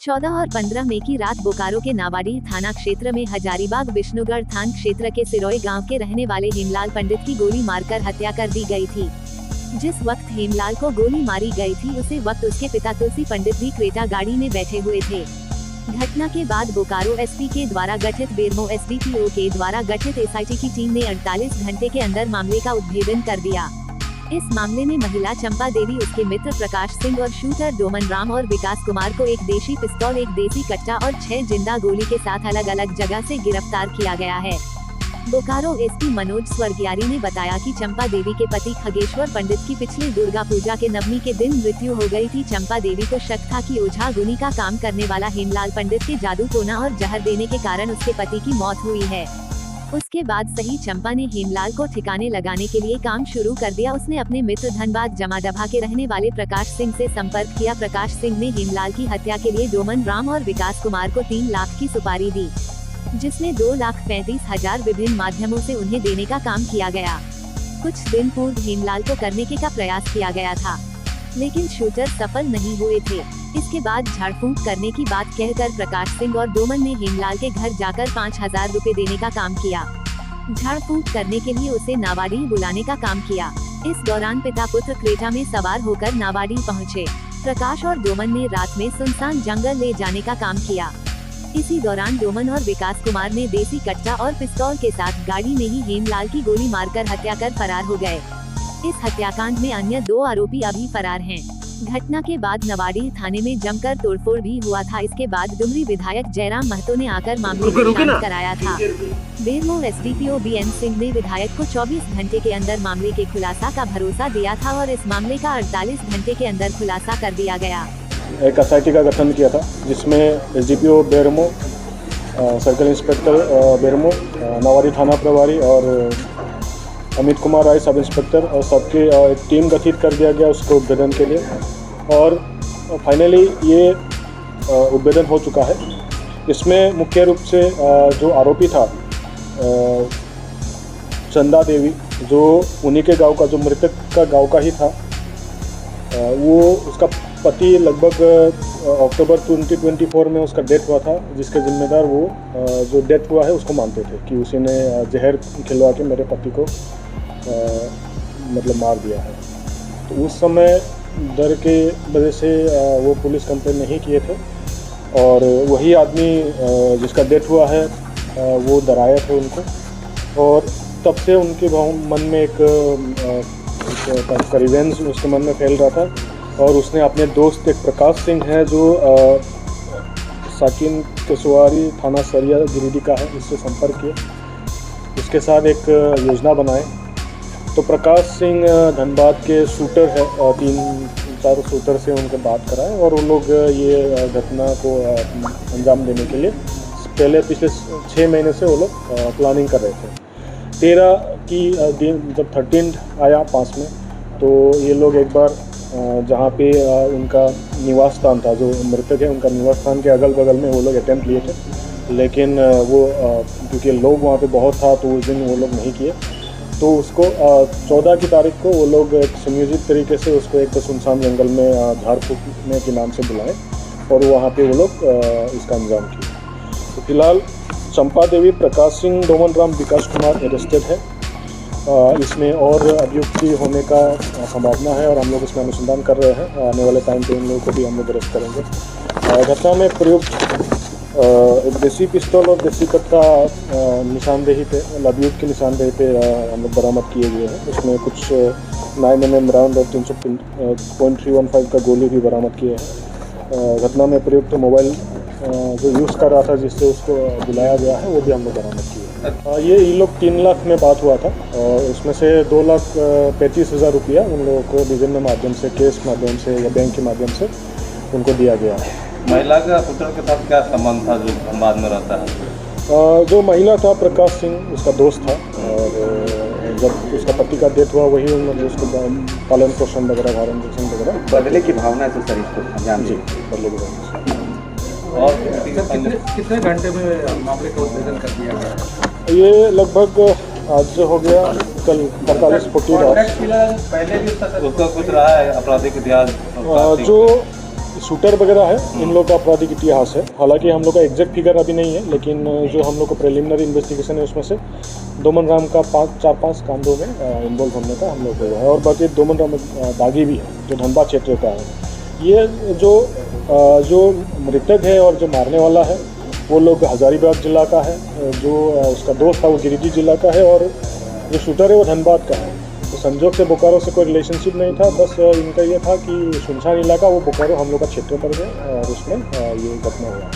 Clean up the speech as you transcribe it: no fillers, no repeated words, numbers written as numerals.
14 और 15 मई की रात बोकारो के नावाडीह थाना क्षेत्र में हजारीबाग विष्णुगढ़ थाना क्षेत्र के सिरोई गांव के रहने वाले हेमलाल पंडित की गोली मारकर हत्या कर दी गई थी। जिस वक्त हेमलाल को गोली मारी गई थी उसी वक्त उसके पिता तुलसी पंडित भी क्रेटा गाड़ी में बैठे हुए थे। घटना के बाद बोकारो एसपी के द्वारा गठित बेरमो एसडीपीओ के द्वारा गठित एसआईटी की टीम ने 48 घंटे के अंदर मामले का उद्भेदन कर दिया। इस मामले में महिला चंपा देवी, उसके मित्र प्रकाश सिंह और शूटर डोमन राम और विकास कुमार को एक देशी पिस्तौल, एक देसी कट्टा और 6 जिंदा गोली के साथ अलग अलग जगह से गिरफ्तार किया गया है। बोकारो एसपी मनोज स्वर्गियारी ने बताया कि चंपा देवी के पति खगेश्वर पंडित की पिछली दुर्गा पूजा के नवमी के दिन मृत्यु हो गई थी। चंपा देवी को शक था कि ओझा गुनी का काम करने वाला हेमलाल पंडित के जादू टोना और जहर देने के कारण उसके पति की मौत हुई है। उसके बाद सही चंपा ने हेमलाल को ठिकाने लगाने के लिए काम शुरू कर दिया। उसने अपने मित्र धनबाद जमाडभा के रहने वाले प्रकाश सिंह से संपर्क किया। प्रकाश सिंह ने हेमलाल की हत्या के लिए डोमन राम और विकास कुमार को 3 लाख की सुपारी दी, जिसमें 2,35,000 विभिन्न माध्यमों से उन्हें देने का काम किया गया। कुछ दिन पूर्व हेमलाल को करने का प्रयास किया गया था, लेकिन शूटर सफल नहीं हुए थे। इसके बाद झाड़ फूंक करने की बात कहकर प्रकाश सिंह और डोमन ने हेमलाल के घर जाकर 5,000 रुपए देने का काम किया। झाड़ फूंक करने के लिए उसे नावाडीह बुलाने का काम किया। इस दौरान पिता पुत्र क्रेटा में सवार होकर नावाडीह पहुंचे। प्रकाश और डोमन ने रात में सुनसान जंगल ले जाने का काम किया। इसी दौरान डोमन और विकास कुमार ने देसी कट्टा और पिस्तौल के साथ गाड़ी में ही हेमलाल की गोली मारकर हत्या कर फरार हो गए। इस हत्याकांड में अन्य 2 आरोपी अभी फरार हैं। घटना के बाद नावाडीह थाने में जमकर तोड़फोड़ भी हुआ था। इसके बाद डुमरी विधायक जयराम महतो ने आकर मामले को शांत कराया था। बेरमो एसडीपीओ बीएन सिंह ने विधायक को 24 घंटे के अंदर मामले के खुलासा का भरोसा दिया था और इस मामले का 48 घंटे के अंदर खुलासा कर दिया गया। एक एसआईटी का गठन किया था, जिसमें SDPO Bermo, circle inspector Bermo, Nawadih थाना प्रभारी और अमित कुमार राय सब इंस्पेक्टर और सबकी एक टीम गठित कर दिया गया उसको उद्भेदन के लिए। और फाइनली ये उद्भेदन हो चुका है। इसमें मुख्य रूप से जो आरोपी था चंदा देवी, जो उन्हीं के गांव का, जो मृतक का गांव का ही था, वो उसका पति लगभग अक्टूबर 2024 में उसका डेथ हुआ था, जिसके जिम्मेदार वो जो डेथ हुआ है उसको मानते थे कि उसी ने जहर खिलवा के मेरे पति को मतलब मार दिया है। तो उस समय डर के वजह से वो पुलिस कंप्लेन नहीं किए थे और वही आदमी जिसका डेथ हुआ है वो डराए थे उनको, और तब से उनके मन में एक रिवेंज उसके मन में फैल रहा था। और उसने अपने दोस्त एक प्रकाश सिंह है जो साकिन केसवारी थाना सरिया गिरिडीह का है, उससे संपर्क किया, उसके साथ एक योजना बनाए। तो प्रकाश सिंह धनबाद के शूटर है, 3-4 शूटर से उनके बात कराए और वो लोग ये घटना को अंजाम देने के लिए पहले पिछले 6 महीने से वो लोग प्लानिंग कर रहे थे। 13 की दिन जब 13 आया पास में, तो ये लोग एक बार जहाँ पे उनका निवास स्थान था, जो मृतक है उनका निवास स्थान के अगल बगल में वो लोग अटेम्प्ट लिए थे, लेकिन वो क्योंकि लोग वहाँ पे बहुत था तो उस दिन वो लोग नहीं किए। तो उसको 14 की तारीख को वो लोग एक सुनियोजित तरीके से उसको एक सुनसान जंगल में झाड़ फूकने के नाम से बुलाए और वहाँ पे वो लोग इसका अंजाम किए। तो फिलहाल चंपा देवी, प्रकाश सिंह, डोमन राम, विकास कुमार अरेस्टेड है। इसमें और अभियुक्त होने का संभावना है और हम लोग इसमें अनुसंधान कर रहे हैं। आने वाले टाइम पे इन लोगों को भी हम लोग अरेस्ट करेंगे। घटना में प्रयुक्त एक देसी पिस्तौल और देसी कट्टा निशानदेही पे, अभियुक्त की निशानदेही पे हम लोग बरामद किए गए हैं। उसमें कुछ 9mm राउंड और 300.315 का गोली भी बरामद किए हैं। घटना में प्रयुक्त मोबाइल जो यूज़ कर रहा था, जिससे उसको बुलाया गया है, वो भी हम लोग बरामद किए हैं। ये इन लोग 3 लाख में बात हुआ था और उसमें से 2,35,000 रुपया उन लोगों को विभिन्न माध्यम से, केस माध्यम से या बैंक के माध्यम से उनको दिया गया है। महिला का पुत्र के साथ क्या संबंध था जो धनबाद में रहता है? जो महिला था प्रकाश सिंह, उसका दोस्त था, और जब उसका पति का डेथ हुआ वही उन्होंने उसको पालन पोषण वगैरह, भरण पोषण वगैरह, बदले की भावना से सर इसको जान जी बदले की भावना से। और कितने घंटे में मामले का उद्भेदन कर दिया गया? ये लगभग आज हो गया, कल 45-40 आवर्स। पहले भी उसका कुछ रहा है आपराधिक इतिहास? जो शूटर वगैरह है, इन लोग का आपराधिक इतिहास है। हालांकि हम लोग का एग्जैक्ट फिगर अभी नहीं है, लेकिन जो हम लोग का प्रिलिमिनरी इन्वेस्टिगेशन है उसमें से दोमन राम का 4-5 कांडों में इन्वॉल्व होने का हम लोग है। और बाकी दोमन राम दागी भी है जो धनबाद क्षेत्र का है। ये जो मृतक है और जो मारने वाला है वो लोग हजारीबाग जिला का है, जो उसका दोस्त था वो गिरिडीह जिला का है, और जो शूटर है वो धनबाद का है। तो संजोग से बोकारो से कोई रिलेशनशिप नहीं था, बस इनका ये था कि सुनसान इलाका वो बोकारो हम लोग का क्षेत्र पर है और उसमें ये घटना हुआ।